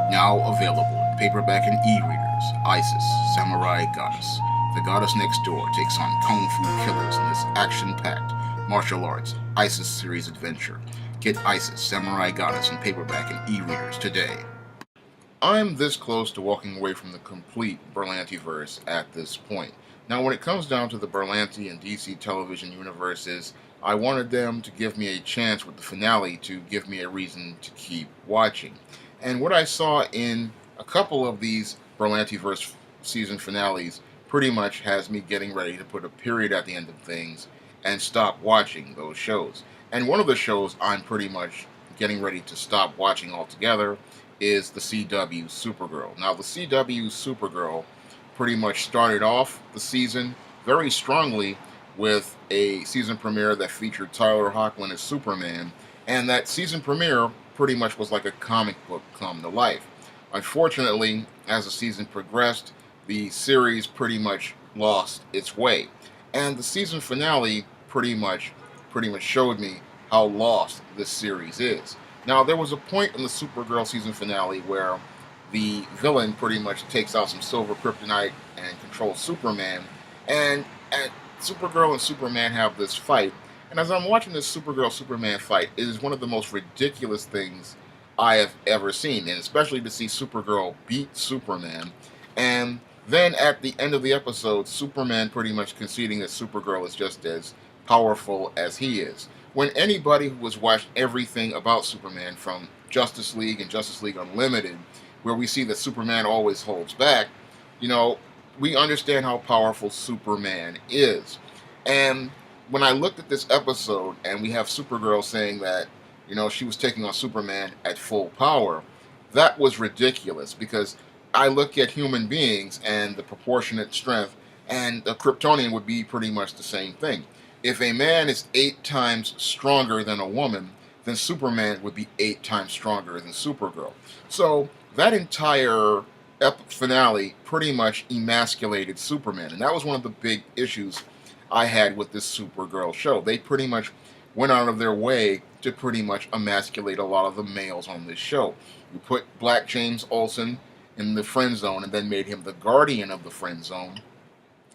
Now available in paperback and e-readers, Isis, Samurai Goddess. The goddess next door takes on kung fu killers in this action-packed martial arts Isis series adventure. Get Isis, Samurai Goddess in paperback and e-readers today. I'm this close to walking away from the complete Berlantiverse at this point. Now, when it comes down to the Berlanti and DC television universes, I wanted them to give me a chance with the finale to give me a reason to keep watching. And what I saw in a couple of these Berlantiverse season finales pretty much has me getting ready to put a period at the end of things and stop watching those shows. And one of the shows I'm pretty much getting ready to stop watching altogether is the CW Supergirl. Now, the CW Supergirl pretty much started off the season very strongly with a season premiere that featured Tyler Hoechlin as Superman, and that season premiere pretty much was like a comic book come to life. Unfortunately, as the season progressed, the series pretty much lost its way, and the season finale pretty much showed me how lost this series is. Now, there was a point in the Supergirl season finale where the villain pretty much takes out some silver kryptonite and controls Superman, and Supergirl and Superman have this fight. And as I'm watching this Supergirl Superman fight, it is one of the most ridiculous things I have ever seen, and especially to see Supergirl beat Superman. And then at the end of the episode, Superman pretty much conceding that Supergirl is just as powerful as he is. When anybody who has watched everything about Superman from Justice League and Justice League Unlimited, where we see that Superman always holds back, you know, we understand how powerful Superman is. And when I looked at this episode and we have Supergirl saying that, she was taking on Superman at full power, that was ridiculous because I look at human beings and the proportionate strength, and a Kryptonian would be pretty much the same thing. If a man is 8 times stronger than a woman, then Superman would be 8 times stronger than Supergirl. So that entire finale pretty much emasculated Superman, and that was one of the big issues I had with this Supergirl show. They pretty much went out of their way to pretty much emasculate a lot of the males on this show. You put Black James Olsen in the friend zone and then made him the guardian of the friend zone.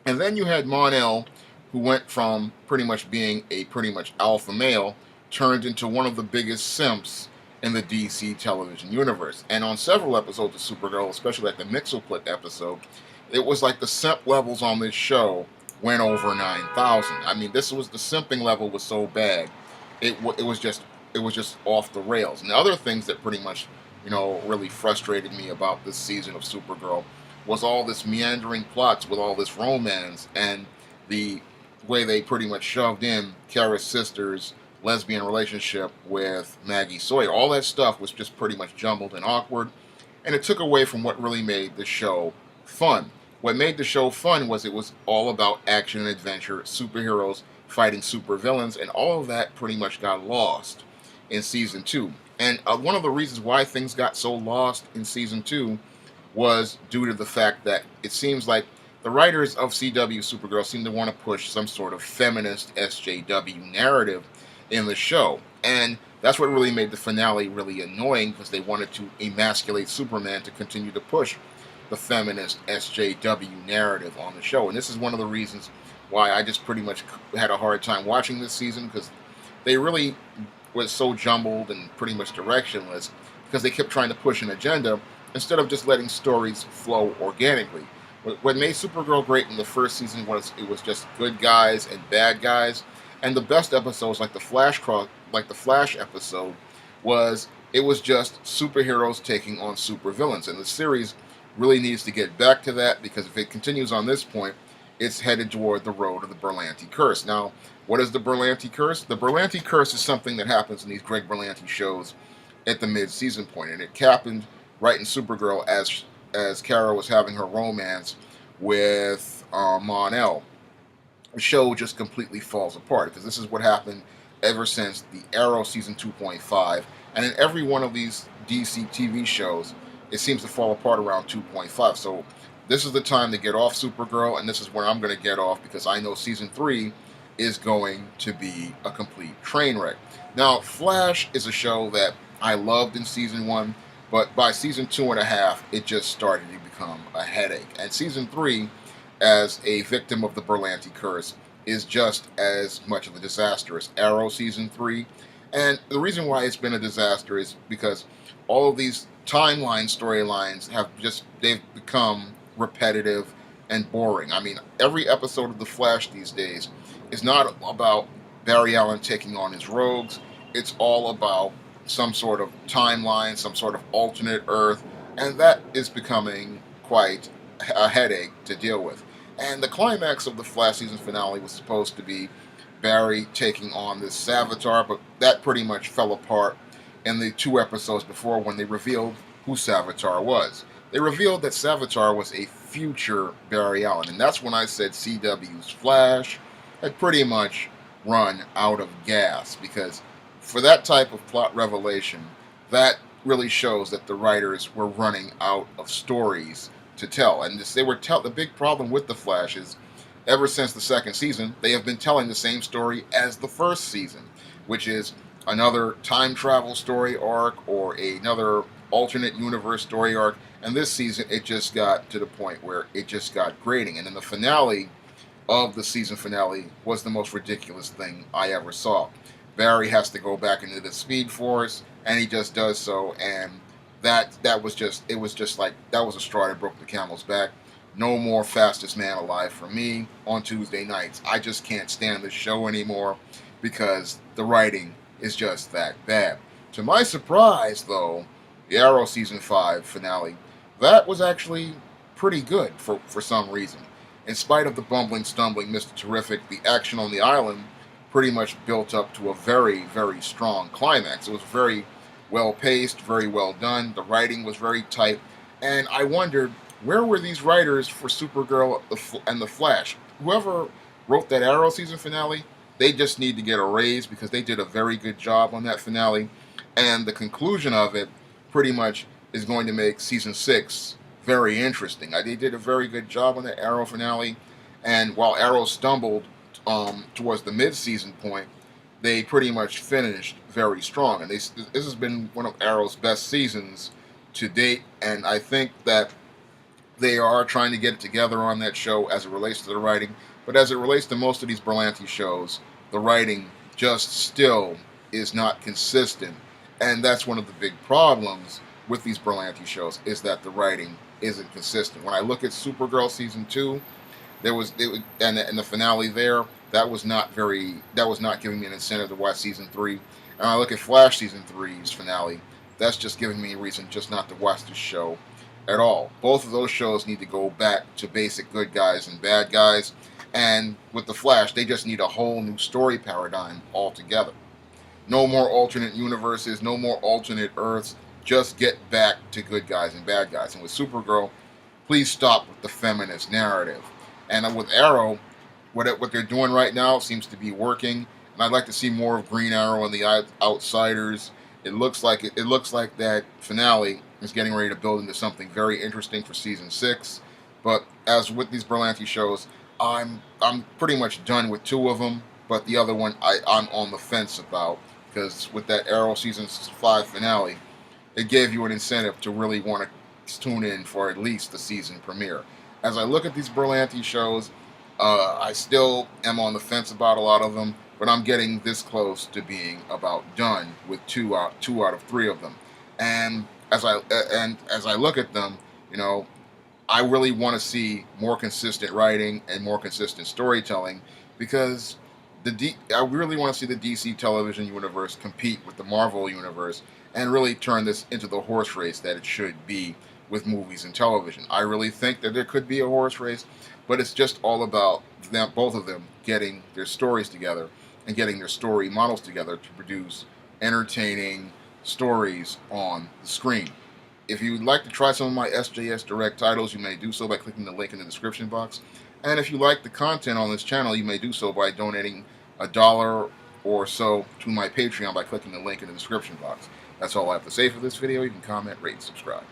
And then you had Mon-El, who went from pretty much being a pretty much alpha male, turned into one of the biggest simps in the DC television universe. And on several episodes of Supergirl, especially like the Mixoplit episode, it was like the simp levels on this show went over 9,000. I mean, this was the simping level was so bad, it was just off the rails. And the other things that pretty much really frustrated me about this season of Supergirl was all this meandering plots with all this romance and the way they pretty much shoved in Kara's sister's lesbian relationship with Maggie Sawyer. All that stuff was just pretty much jumbled and awkward, and it took away from what really made the show fun. What made the show fun was it was all about action and adventure, superheroes fighting supervillains, and all of that pretty much got lost in Season 2. And one of the reasons why things got so lost in Season 2 was due to the fact that it seems like the writers of CW Supergirl seem to want to push some sort of feminist SJW narrative in the show. And that's what really made the finale really annoying, because they wanted to emasculate Superman to continue to push the feminist SJW narrative on the show. And this is one of the reasons why I just pretty much had a hard time watching this season, because they really was so jumbled and pretty much directionless, because they kept trying to push an agenda instead of just letting stories flow organically. What made Supergirl great in the first season was it was just good guys and bad guys, and the best episodes, like the Flash episode, was just superheroes taking on supervillains, and the series really needs to get back to that, because if it continues on this point, it's headed toward the road of the Berlanti curse. Now, what is the Berlanti curse? The Berlanti curse is something that happens in these Greg Berlanti shows at the mid-season point, and it happened right in Supergirl as Kara was having her romance with Mon-El. The show just completely falls apart, because this is what happened ever since the Arrow season 2.5, and in every one of these DC TV shows, it seems to fall apart around 2.5. So this is the time to get off Supergirl, and this is where I'm going to get off, because I know season 3 is going to be a complete train wreck. Now, Flash is a show that I loved in season 1, But by season 2.5, it just started to become a headache. And season 3, as a victim of the Berlanti curse, is just as much of a disaster as Arrow season 3. And the reason why it's been a disaster is because all of these timeline storylines they've become repetitive and boring. I mean, every episode of The Flash these days is not about Barry Allen taking on his rogues. It's all about some sort of timeline, some sort of alternate Earth, and that is becoming quite a headache to deal with. And the climax of the Flash season finale was supposed to be Barry taking on this Savitar, but that pretty much fell apart in the 2 episodes before when they revealed who Savitar was. They revealed that Savitar was a future Barry Allen, and that's when I said CW's Flash had pretty much run out of gas, because for that type of plot revelation, that really shows that the writers were running out of stories to tell. And the big problem with the Flash is, ever since the 2nd season, they have been telling the same story as the 1st season, which is another time travel story arc or another alternate universe story arc. And this season, it just got to the point where it just got grating. And then the finale of the season finale was the most ridiculous thing I ever saw. Barry has to go back into the Speed Force, and he just does so, and that was just like, that was a straw that broke the camel's back. No more Fastest Man Alive for me on Tuesday nights. I just can't stand this show anymore because the writing is just that bad. To my surprise, though, the Arrow season 5 finale, that was actually pretty good for some reason. In spite of the bumbling, stumbling Mr. Terrific, the action on the island pretty much built up to a very, very strong climax. It was very well paced, very well done. The writing was very tight, and I wondered, where were these writers for Supergirl and The Flash? Whoever wrote that Arrow season finale, they just need to get a raise, because they did a very good job on that finale, and the conclusion of it pretty much is going to make season 6 very interesting. They did a very good job on the Arrow finale, and while Arrow stumbled towards the mid-season point, they pretty much finished very strong. And this has been one of Arrow's best seasons to date, and I think that they are trying to get it together on that show as it relates to the writing. But as it relates to most of these Berlanti shows, the writing just still is not consistent. And that's one of the big problems with these Berlanti shows, is that the writing isn't consistent. When I look at Supergirl season 2, and the finale there, that was not giving me an incentive to watch season 3. And I look at Flash season 3's finale, that's just giving me a reason just not to watch this show at all. Both of those shows need to go back to basic good guys and bad guys, and with the Flash, they just need a whole new story paradigm altogether. No more alternate universes, no more alternate Earths. Just get back to good guys and bad guys. And with Supergirl, please stop with the feminist narrative. And with Arrow, what they're doing right now seems to be working. And I'd like to see more of Green Arrow and the Outsiders. It looks like that finale is getting ready to build into something very interesting for season 6. But as with these Berlanti shows, I'm pretty much done with 2 of them. But the other one, I'm on the fence about, because with that Arrow season 5 finale, it gave you an incentive to really want to tune in for at least the season premiere. As I look at these Berlanti shows, I still am on the fence about a lot of them, but I'm getting this close to being about done with two out of 3 of them. And as I look at them, I really want to see more consistent writing and more consistent storytelling, because I really want to see the DC television universe compete with the Marvel universe and really turn this into the horse race that it should be with movies and television. I really think that there could be a horse race, but it's just all about both of them getting their stories together and getting their story models together to produce entertaining stories on the screen. If you'd like to try some of my SJS Direct titles, you may do so by clicking the link in the description box. And if you like the content on this channel, you may do so by donating $1 or so to my Patreon by clicking the link in the description box. That's all I have to say for this video. You can comment, rate, and subscribe.